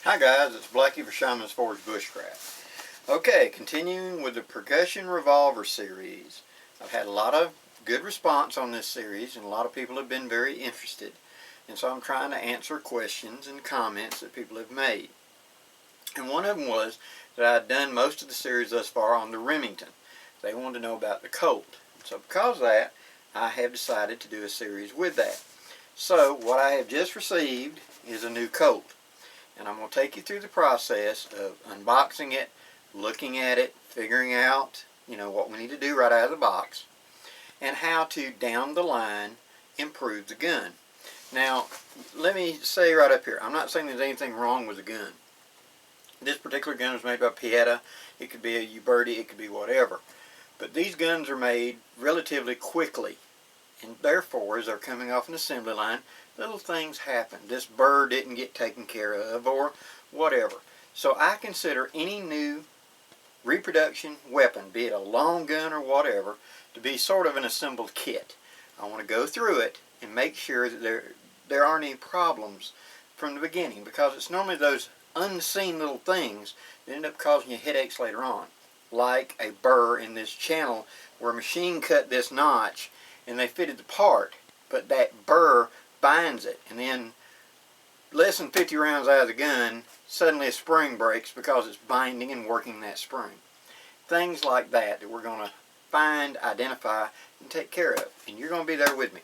Hi guys, it's Blackie for Shaman's Forge Bushcraft. Okay, continuing with the Percussion Revolver series. I've had a lot of good response on this series and a lot of people have been very interested. And so I'm trying to answer questions and comments that people have made. And one of them was that I'd done most of the series thus far on the Remington. They wanted to know about the Colt. So because of that, I have decided to do a series with that. So what I have just received is a new Colt. And I'm going to take you through the process of unboxing it, looking at it, figuring out, what we need to do right out of the box, and how to, down the line, improve the gun. Now, let me say right up here, I'm not saying there's anything wrong with the gun. This particular gun was made by Pietà. It could be a Uberti, it could be whatever. But these guns are made relatively quickly. And therefore, as they're coming off an assembly line, little things happen. This burr didn't get taken care of or whatever. So I consider any new reproduction weapon, be it a long gun or whatever, to be sort of an assembled kit. I want to go through it and make sure that there aren't any problems from the beginning, because it's normally those unseen little things that end up causing you headaches later on. Like a burr in this channel where a machine cut this notch and they fitted the part, but that burr binds it, and then less than 50 rounds out of the gun, suddenly a spring breaks because it's binding and working that spring. Things like that we're going to find, identify, and take care of, and you're going to be there with me.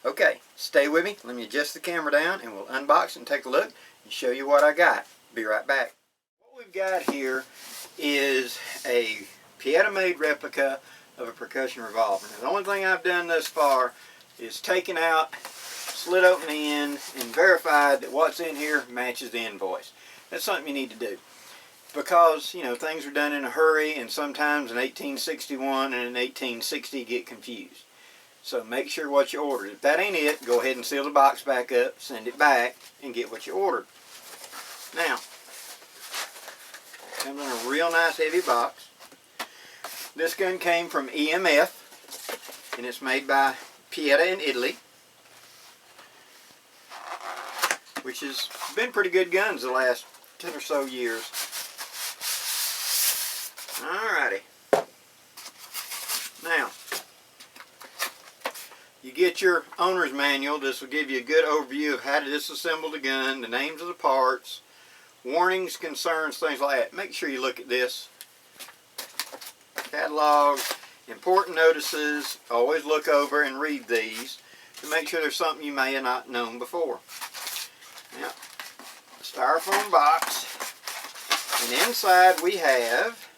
Okay, stay with me. Let me adjust the camera down and we'll unbox and take a look and show you what I got. Be right back. What we've got here is a Pietà-made replica of a percussion revolver. Now, the only thing I've done thus far is taken out, slid open the end, and verified that what's in here matches the invoice. That's something you need to do, because things are done in a hurry, and sometimes in 1861 and in 1860 get confused. So make sure what you ordered. If that ain't it, go ahead and seal the box back up, send it back, and get what you ordered. Now, comes in a real nice heavy box. This gun came from EMF, and it's made by Pietà in Italy, which has been pretty good guns the last 10 or so years. Alrighty. Now, you get your owner's manual. This will give you a good overview of how to disassemble the gun, the names of the parts, warnings, concerns, things like that. Make sure you look at this. Catalog, important notices. Always look over and read these to make sure there's something you may have not known before. Now, styrofoam box, and inside we have,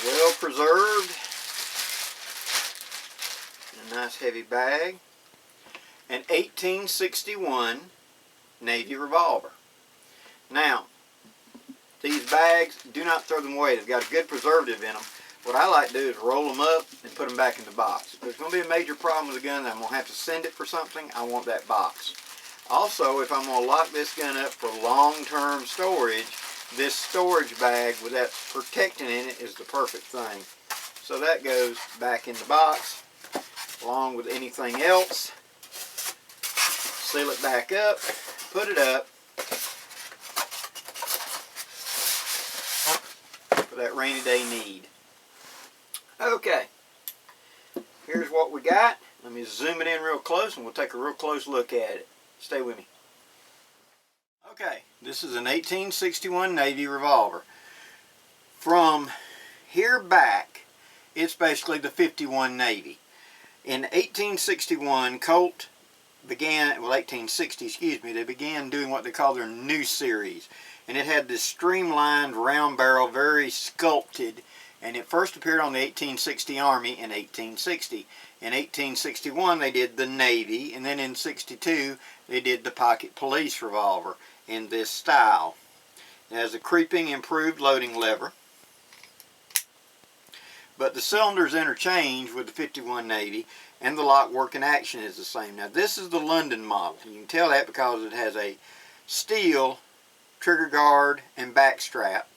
well preserved, a nice heavy bag, an 1861 Navy revolver. Now, these bags, do not throw them away. They've got a good preservative in them. What I like to do is roll them up and put them back in the box. If there's going to be a major problem with the gun, I'm going to have to send it for something, I want that box. Also, if I'm going to lock this gun up for long-term storage, this storage bag with that protecting in it is the perfect thing. So that goes back in the box, along with anything else. Seal it back up, put it up, for that rainy day need. Okay, here's what we got. Let me zoom it in real close and we'll take a real close look at it. Stay with me. Okay, this is an 1861 Navy revolver. From here back, it's basically the 51 Navy. In 1861, Colt began, well 1860, excuse me, they began doing what they call their new series. And it had this streamlined round barrel, very sculpted, and it first appeared on the 1860 Army in 1860. In 1861 they did the Navy, and then in 62 they did the pocket police revolver in this style. It has a creeping improved loading lever, but the cylinders interchange with the 51 Navy, and the lock working action is the same. Now this is the London model. You can tell that because it has a steel trigger guard and back strap.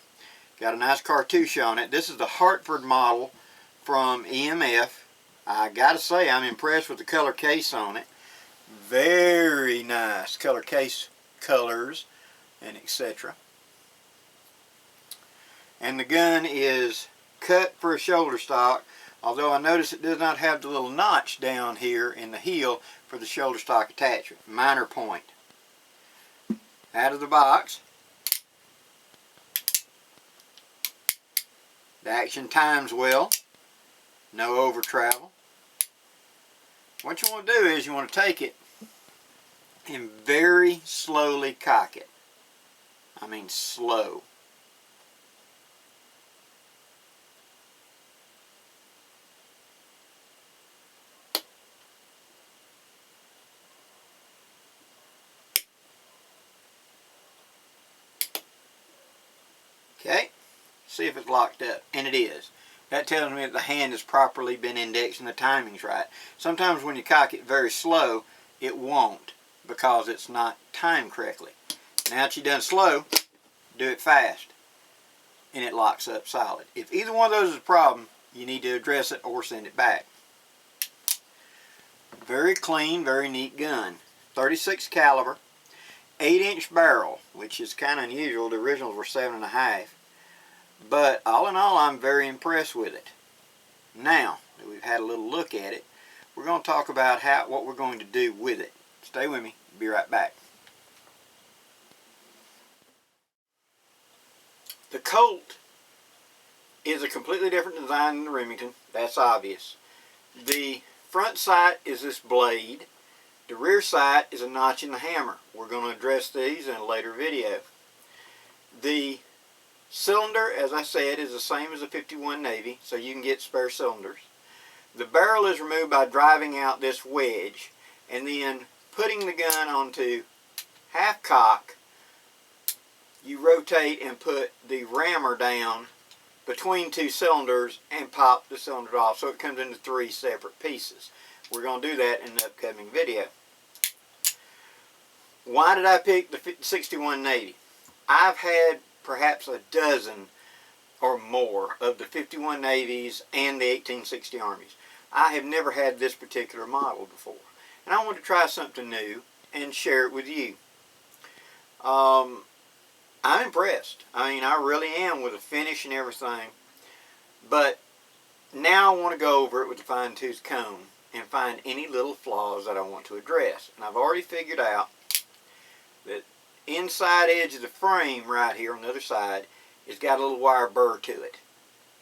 Got a nice cartouche on it. This is the Hartford model from EMF. I gotta say, I'm impressed with the color case on it. Very nice color case colors, and etc. And the gun is cut for a shoulder stock, although I notice it does not have the little notch down here in the heel for the shoulder stock attachment. Minor point. Out of the box. The action times well. No over travel. What you want to do is you want to take it and very slowly cock it. I mean slow. Okay, see if it's locked up, and it is. That tells me that the hand has properly been indexed and the timing's right. Sometimes when you cock it very slow, it won't because it's not timed correctly. Now that you've done slow, do it fast, and it locks up solid. If either one of those is a problem, you need to address it or send it back. Very clean, very neat gun. 36 caliber. 8-inch barrel, which is kind of unusual. The originals were 7.5. But all in all, I'm very impressed with it. Now that we've had a little look at it, we're going to talk about what we're going to do with it. Stay with me. Be right back. The Colt is a completely different design than the Remington. That's obvious. The front sight is this blade. The rear sight is a notch in the hammer. We're going to address these in a later video. The cylinder, as I said, is the same as a 51 Navy, so you can get spare cylinders. The barrel is removed by driving out this wedge and then putting the gun onto half cock. You rotate and put the rammer down between two cylinders and pop the cylinder off, so it comes into 3 separate pieces. We're going to do that in the upcoming video. Why did I pick the 61 Navy? I've had perhaps a dozen or more of the 51 Navies and the 1860 Armies. I have never had this particular model before, and I want to try something new and share it with you. I'm impressed. I mean, I really am with the finish and everything, but now I want to go over it with a fine-tooth comb and find any little flaws that I want to address. And I've already figured out that inside edge of the frame right here on the other side has got a little wire burr to it,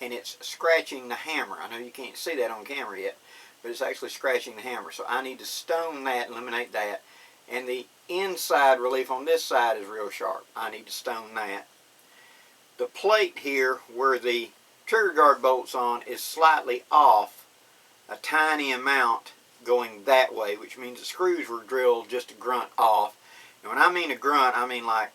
and it's scratching the hammer. I know you can't see that on camera yet, but it's actually scratching the hammer. So I need to stone that, eliminate that. And the inside relief on this side is real sharp. I need to stone that. The plate here where the trigger guard bolts on is slightly off, a tiny amount going that way, which means the screws were drilled just a grunt off. And when I mean a grunt, I mean like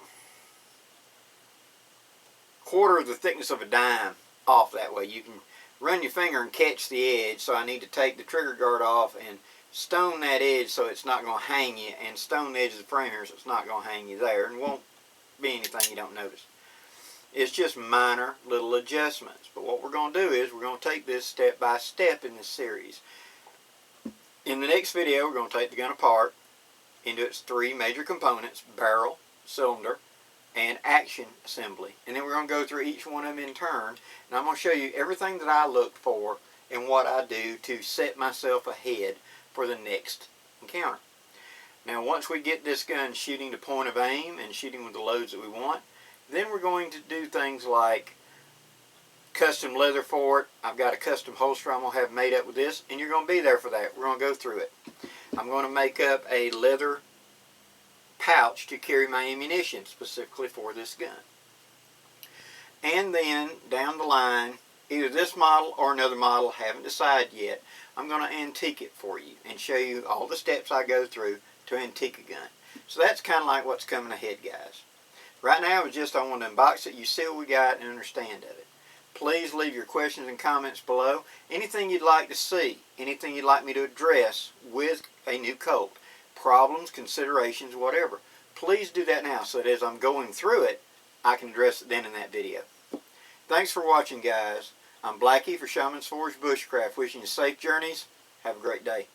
quarter of the thickness of a dime off that way. You can run your finger and catch the edge, so I need to take the trigger guard off and stone that edge so it's not going to hang you, and stone the edge of the frame here so it's not going to hang you there, and won't be anything you don't notice. It's just minor little adjustments. But what we're going to do is we're going to take this step by step in this series. In the next video, we're going to take the gun apart into its 3 major components: barrel, cylinder, and action assembly. And then we're going to go through each one of them in turn, and I'm going to show you everything that I look for and what I do to set myself ahead for the next encounter. Now, once we get this gun shooting to point of aim and shooting with the loads that we want, then we're going to do things like custom leather for it. I've got a custom holster I'm going to have made up with this, and you're going to be there for that. We're going to go through it. I'm going to make up a leather pouch to carry my ammunition specifically for this gun. And then down the line, either this model or another model, haven't decided yet, I'm going to antique it for you and show you all the steps I go through to antique a gun. So that's kind of like what's coming ahead, guys. Right now, it's just I want to unbox it, you see what we got, and understand of it. Please leave your questions and comments below. Anything you'd like to see, anything you'd like me to address with a new Colt, problems, considerations, whatever. Please do that now so that as I'm going through it, I can address it then in that video. Thanks for watching, guys. I'm Blackie for Shaman's Forge Bushcraft, wishing you safe journeys. Have a great day.